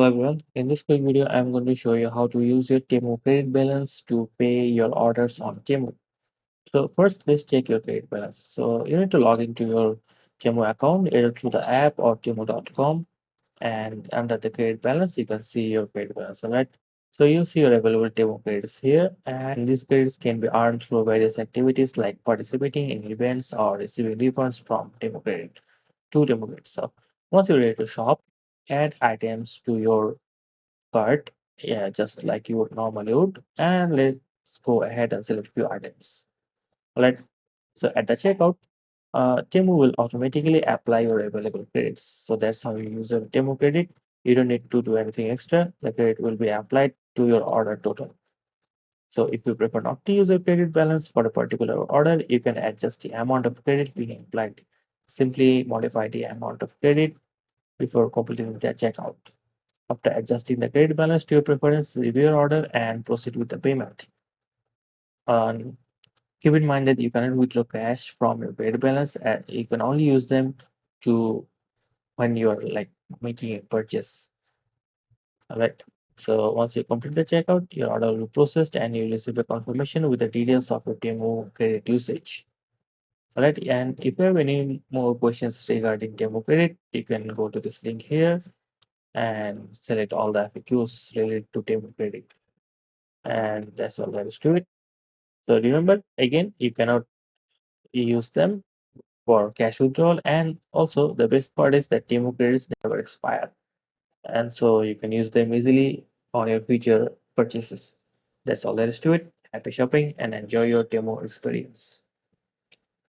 everyone, in this quick video I am going to show you how to use your Temu credit balance to pay your orders on Temu. So first let's check your credit balance. So you need to log into your Temu account either through the app or temu.com, and under the credit balance you can see your credit balance. Alright. So you'll see your available Temu credits here, and these credits can be earned through various activities like participating in events or receiving refunds from Temu credit to Temu credit. So once you're ready to shop, add items to your cart, yeah, just like you would normally would, and let's go ahead and select few items. Alright, so at the checkout, Temu will automatically apply your available credits. So that's how you use a Temu credit. You don't need to do anything extra. The credit will be applied to your order total. So if you prefer not to use a credit balance for a particular order, you can adjust the amount of credit being applied. Simply modify the amount of credit before completing the checkout. After adjusting the credit balance to your preference, review your order and proceed with the payment. Um, Keep in mind that you cannot withdraw cash from your credit balance, and you can only use them to when you're like making a purchase. All right. So once you complete the checkout, your order will be processed and you'll receive a confirmation with the details of your Temu credit usage. All right. And if you have any more questions regarding Temu credit, you can go to this link here and select all the FAQs related to Temu credit. And that's all there is to it. So remember, again, you cannot use them for cash withdrawal, and also the best part is that Temu credits never expire, and so you can use them easily on your future purchases. That's all there is to it. Happy shopping and enjoy your Temu experience.